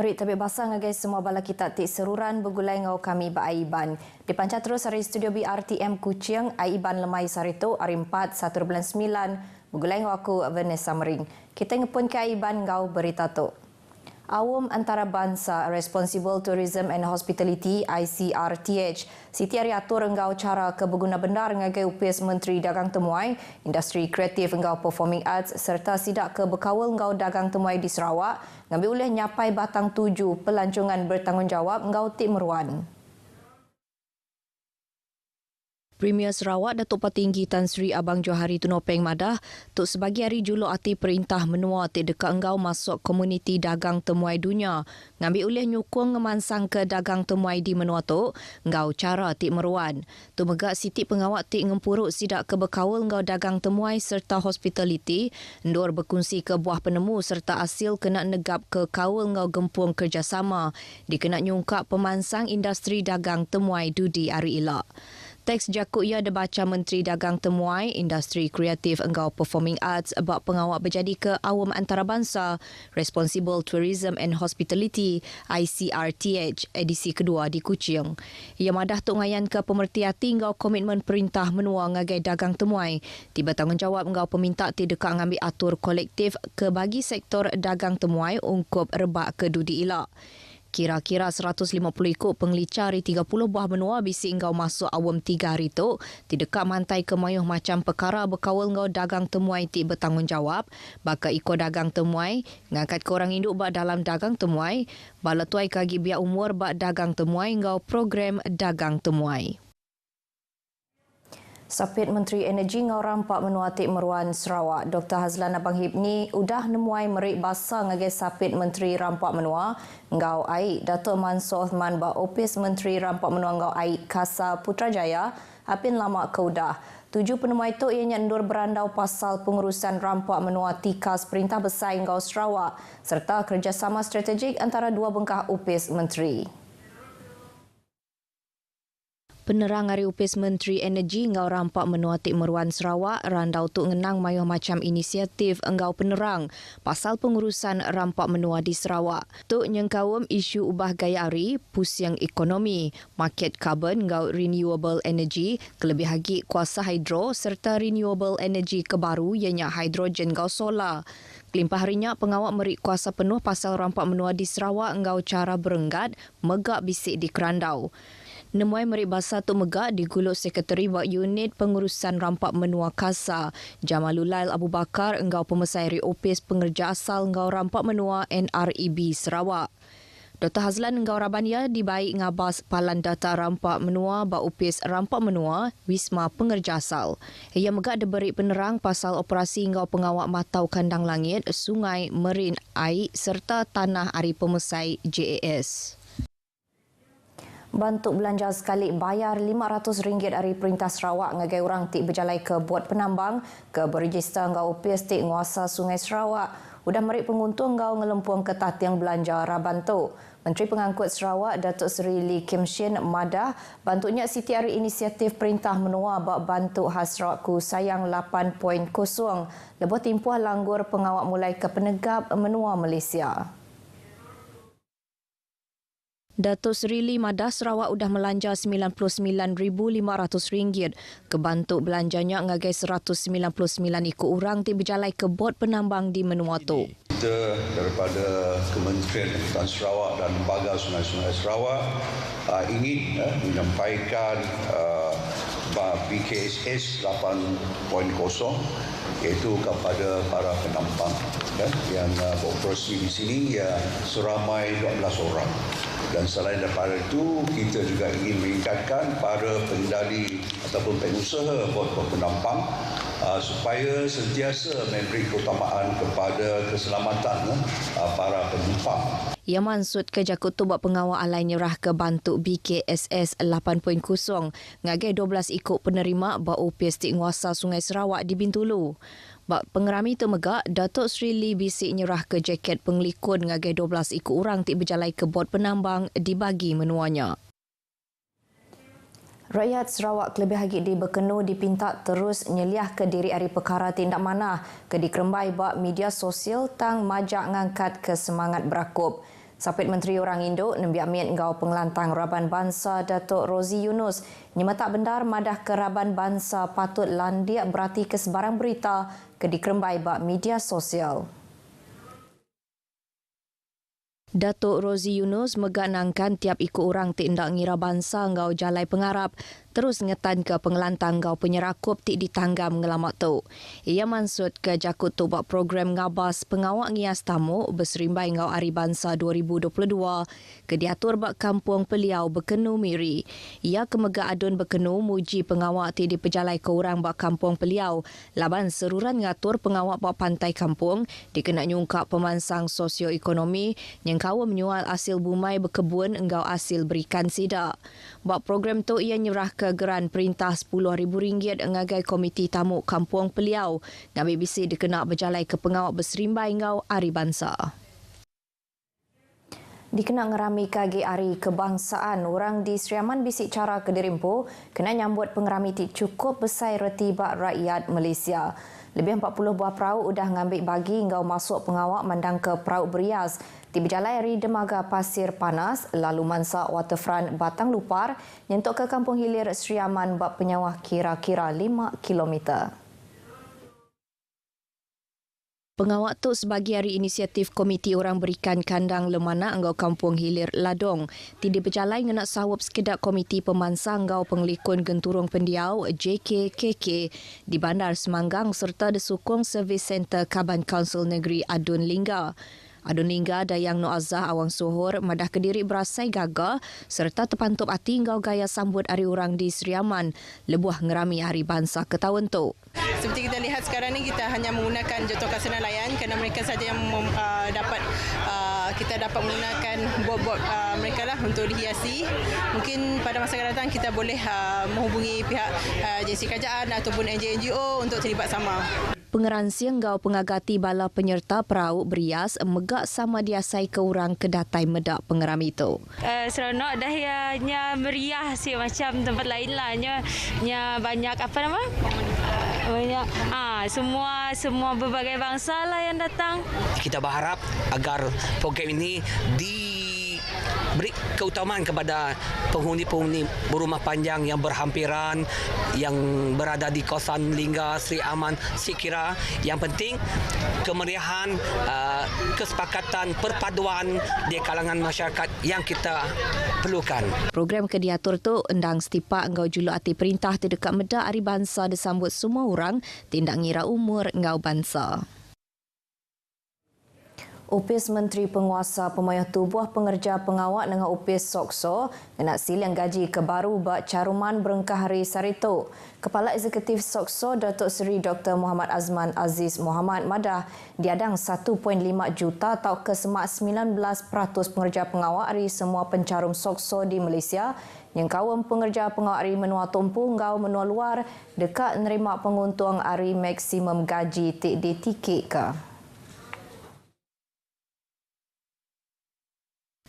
Merit tabik basah ngagai semua bala kita tik seruran bergulai ngau kami ba Aiban. Dipancar terus dari studio BRTM Kuching, Aiban lemai sarito hari 4 1/9 bergulai ngau aku Vanessa Mering. Kita ngepun ke Aiban ngau berita tu. Awam Antarabangsa Responsible Tourism and Hospitality ICRTH Siti hari atur engkau cara ke berguna benar ngagai upis Menteri Dagang Temuai, Industri Kreatif engkau Performing Arts serta sidak ke berkawal engkau Dagang Temuai di Sarawak ngambil oleh nyapai batang 7 pelancongan bertanggungjawab engkau Tik Meruan. Premier Sarawak Datuk Patinggi Tan Sri Abang Johari Tunopeng Madah tuk sebagai hari juluk hati perintah menua tik dekat engkau masuk komuniti dagang temuai dunia ngambil oleh nyukung ngemansang ke dagang temuai di menua tuk engkau cara tik meruan tu megak siti pengawak tik ngempuruk sidak ke berkawal engkau dagang temuai serta hospitality endor berkongsi ke buah penemu serta asil kena negap ke kawal engkau gempung kerjasama dikena nyungkap pemansang industri dagang temuai dudi hari ilak. Teks jakut ia dibaca Menteri Dagang Temuai, Industri Kreatif engkau Performing Arts bak pengawak berjadi ke Awam Antarabangsa Responsible Tourism and Hospitality ICRTH edisi kedua di Kuching. Ia madah tuk ngayan ke pemerti hati engkau komitmen perintah menua ngagai dagang temuai. Tiba tanggungjawab engkau peminta ti dekat ngambil atur kolektif ke bagi sektor dagang temuai ungkup rebak ke dudi ilak. Kira-kira 150 ekor pengelicah dari 30 buah benua bisi engkau masuk awam 3 hari tu. Di dekat mantai kemayuh macam perkara berkawal engkau dagang temuai tik bertanggungjawab. Baka ikut dagang temuai, ngangkat ke orang induk bak dalam dagang temuai. Bala tuai kagi biak umur bak dagang temuai engkau program dagang temuai. Sapit Menteri Energi ngau rampak menua Tik Meruan Sarawak, Dr. Hazlan Abang Hibni udah nemuai merik basah ngagai sapit Menteri Rampak Menua ngau air Datuk Mansur Osman ba Opis Menteri Rampak Menua ngau air Kasa Putrajaya apin lama ke udah. 7 penemuan itu ianya endur berandau pasal pengurusan rampak menua tikas Perintah Besar ngau Sarawak serta kerjasama strategik antara dua bengkah Opis Menteri. Penerang hari upis Menteri Energi engkau rampak menua Tik Meruan Sarawak randau tuk ngenang mayuh macam inisiatif engkau penerang pasal pengurusan rampak menua di Sarawak. Tuk nyengkawam isu ubah gaya hari, pusiang ekonomi, market carbon engkau renewable energy, kelebih lagi kuasa hidro serta renewable energy kebaru ianya hidrogen engkau solar. Kelimpah harinya pengawak merik kuasa penuh pasal rampak menua di Sarawak engkau cara berenggat megak bisik di Kerandau. Nemuai merik basah tu megak diguluk Sekretari Wak Unit Pengurusan Rampak Menua Kasa, Jamalulail Abu Bakar engkau pemesai hari opis pengerja asal engkau Rampak Menua NREB Sarawak. Dr. Hazlan engkau Rabania dibaik ngabas palan data Rampak Menua ba opis Rampak Menua Wisma Pengerja Asal. Ia megak diberi penerang pasal operasi engkau pengawak matau kandang langit, sungai, merin, air serta tanah hari pemesai JAS. Bantuk belanja sekali bayar RM500 dari Perintah Sarawak ngagai orang tik berjalai ke buat penambang ke berregister engkau upis tik nguasa Sungai Sarawak. Udah merik penguntung engkau ngelempuang ke tatiang belanja Rabantu. Menteri Pengangkut Sarawak Datuk Seri Lee Kim Shin madah bantuknya siti hari inisiatif Perintah Menua bak bantuk khas Sarawakku sayang 8.0 lebih timpuah langgur pengawak mulai ke penegap menua Malaysia. Datuk Seri Lee madah Sarawak udah melanja RM99,500 kebantuk belanjanya ngagai 199 ekor orang ti berjalai ke bot penambang di menua tu. Kita daripada Kementerian Angkutan Sarawak dan Lembaga Sungai-Sungai Sarawak ingin menyampaikan BKSS 8.0 iaitu kepada para penambang yang beroperasi di sini seramai 12 orang. Dan selain daripada itu, kita juga ingin meningkatkan para pengendali ataupun pengusaha bot-bot penambang supaya sentiasa memberi keutamaan kepada keselamatan para penumpang. Ia maksud ke jakut tu buat pengawal alai nyerah ke bantuk BKSS 8.0 ngagai 12 ikut penerima bak upis tik nguasa Sungai Sarawak di Bintulu. Bak pengerami tu megak, Datuk Seri Lee bisik nyerah ke jaket penglikun ngagai 12 ikut orang tik berjalai ke bot penambang dibagi menuanya. Rakyat Sarawak kelebih lagi di Bekenu dipinta terus nyeliah ke diri hari perkara tindak manah ke dikerembai bak media sosial tang majak ngangkat ke semangat berakup. Sapit Menteri Orang Induk nembiak miet ngau pengelantang Raban Bangsa Datuk Rozi Yunus nyemetak bendar madah ke Raban Bangsa patut landiak berarti ke sebarang berita ke dikerembai bak media sosial. Datuk Rozi Yunus meganangkan tiap ikut orang tindak ngira bangsa ngau jalai pengarap terus ngetan ke pengelantang ngau penyerakup tik ditanggam ngelamak tu. Ia maksud ke jakut tu buat program ngabas pengawak ngias tamu berserimbai ngau Hari Bangsa 2022 ke diatur bak kampung Peliau Bekenu Miri. Ia kemega adun Bekenu muji pengawak tik dipejalai ke orang bak kampung Peliau laban seruran ngatur pengawak bak pantai kampung dikena nyungkap pemansang sosioekonomi yang kau menyual hasil bumai berkebun engkau hasil berikan sidak. Bak program tu ia nyerah ke geran perintah RM10,000 ngagai komiti tamu Kampung Peliau ngambil bisi dikena berjalai ke pengawak berserimbai engkau Hari Bangsa. Dikena ngerami kagi Hari Kebangsaan, orang di Seri Aman bisik cara ke Dirimpu kena nyambut pengerami tik cukup besar reti bak rakyat Malaysia. Lebih 40 buah perahu udah ngambil bagi engkau masuk pengawak mandang ke perahu berias di berjalai dari Dermaga Pasir Panas, lalu Mansa Waterfront Batang Lupar, nyentuk ke Kampung Hilir Seri Aman bak penyawah kira-kira 5 kilometer. Pengawak tu sebagai hari inisiatif Komiti Orang Berikan Kandang Lemana Enggau Kampung Hilir Ladong. Tidak berjalai ngenak sawap sekedar Komiti Pemansang Enggau Penglikun Genturung Pendiau JKKK di Bandar Semanggang serta disukung Servis Center Kaban Kaunsil Negeri Adun Lingga. Adun Lingga Dayang Noazah Awang Sohor madah Kediri berasai gagah serta terpantup hati engkau gaya sambut hari orang di Seri Aman lebuah ngerami Hari Bangsa ke tahun tu. Seperti kita lihat sekarang ni kita hanya menggunakan jotokan senalayan kerana mereka saja yang kita dapat menggunakan bot-bot mereka lah untuk dihiasi. Mungkin pada masa akan datang kita boleh menghubungi pihak agensi kerajaan ataupun NGO untuk terlibat sama. Pengeransi engkau pengagati bala penyerta perahu berias megak sama diasai ke orang kedatai medak pengeram itu. Seronok dah nya meriah sih macam tempat lain lah. Nya banyak apa nama? Banyak semua berbagai bangsa lah yang datang. Kita berharap agar program ini beri keutamaan kepada penghuni-penghuni berumah panjang yang berhampiran yang berada di kawasan Lingga, Seri Aman, Sikira. Yang penting kemeriahan, kesepakatan, perpaduan di kalangan masyarakat yang kita perlukan. Program ke diatur tu endang setipak engkau juluk hati perintah terdekat medak Hari Bangsa disambut semua orang tindak ngira umur engkau bangsa. Opis Menteri Penguasa Pemayah Tubuh Pengerja Pengawak dengan Opis Sokso nak silang gaji ke baru bak caruman Berengkah Hari Sarito. Kepala Eksekutif Sokso Datuk Seri Dr. Muhammad Azman Aziz Muhammad madah diadang 1.5 juta atau ke semak 19% pengerja pengawak hari semua pencarum Sokso di Malaysia yang kaum pengerja pengawak hari menua tumpu ngau menua luar dekat nerima penguntung hari maksimum gaji tik ditikik ke.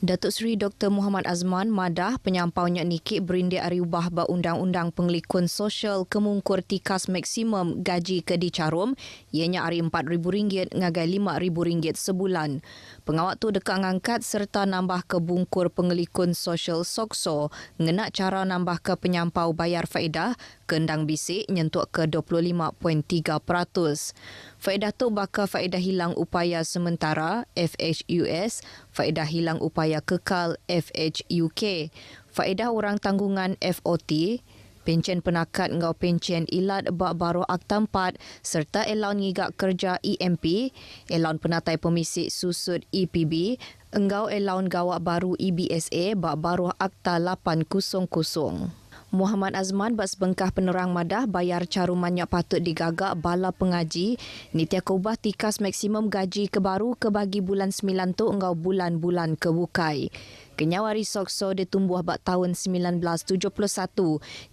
Datuk Seri Dr. Muhammad Azman madah penyampaunya nikik berindik hari ubah ba undang-undang penglikun sosial kemungkur tikas maksimum gaji ke dicarum ianya hari RM4,000 ngagai RM5,000 sebulan. Pengawak tu dekat ngangkat serta nambah ke bungkur penglikun sosial Sokso ngenak cara nambah ke penyampau bayar faedah kendang bisik nyentuk ke 25.3%. Faedah tu bakal faedah hilang upaya sementara FHUS, faedah hilang upaya kekal FHUK, faedah orang tanggungan FOT, pencen penakat ngau pencen ilat bak baru Akta 4 serta elaun ngigak kerja EMP, elaun penatai pemisik susut EPB, engau elaun gawak baru EBSA bak baru Akta 800. Muhammad Azman bas bengkah penerang madah bayar carumannya patut digagak bala pengaji ni tiak ubah tikas maksimum gaji ke baru ke bagi bulan 9 tu engau bulan-bulan ke bukai. Kenyawari Sokso ditumbuh bak tahun 1971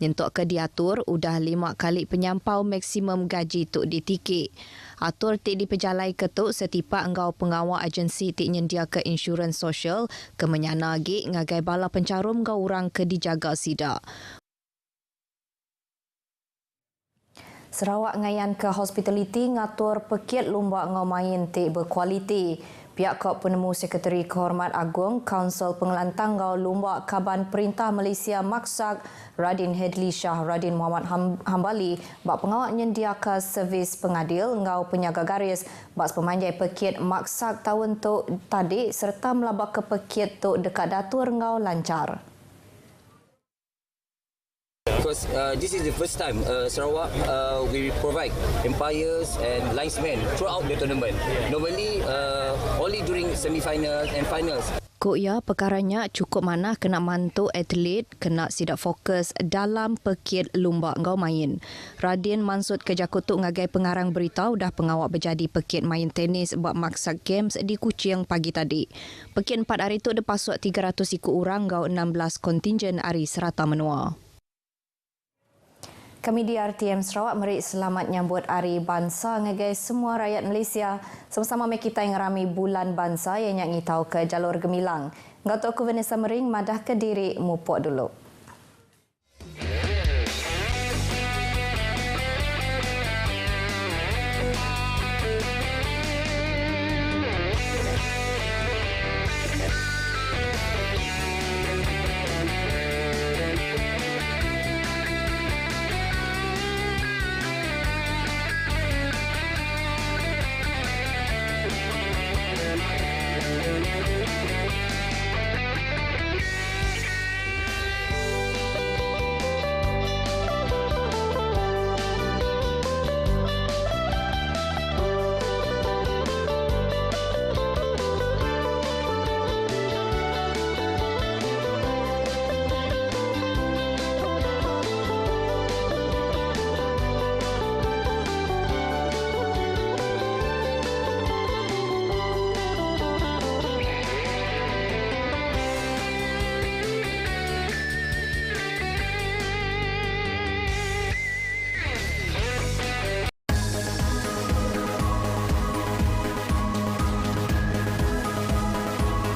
nyentuk ke diatur udah 5 kali penyampau maksimum gaji tu ditikik. Atur tik dipejalai ketuk setipak engkau pengawal agensi tik nyendia ke insurans sosial ke menyana gig ngagai bala pencarum engkau orang ke dijaga sidak. Sarawak ngayan ke hospitality ngatur pekit lomba ngau main tik berkualiti. Pihak Kop penemu Sekretari Kehormat Agung Kaunsil Pengelolaan Tanggau Lumbak Kaban Perintah Malaysia Maksak Radin Hedli Shah Radin Muhammad Hambali bak pengawal nyediakan servis pengadil ngau penyaga garis bak pemanjai pekit Maksak tahun tu tadi serta melabak ke pekit tu dekat Datur ngau lancar. Because this is the first time Sarawak we provide umpires and linesmen throughout the tournament. Normally only during semi-final and finals. Koya perkaranya cukup mana kena mantu atlet kena sidak fokus dalam pekit lumbak ngau main. Radin Mansud Kejakutuk ngagai pengarang beritahu dah pengawak berjadi pekit main tenis buat Maksak Games di Kuching pagi tadi. Pekit 4 hari tu depasuk 300 ikut orang ngau 16 kontingen hari serata menua. Kami di RTM Sarawak merik selamat nyambut Hari Bangsa ngagai semua rakyat Malaysia. Sama-sama kita yang rami bulan bangsa yang nyanyi tahu ke jalur gemilang. Ngatok aku Vanessa Mering madah ke diri mupok dulu.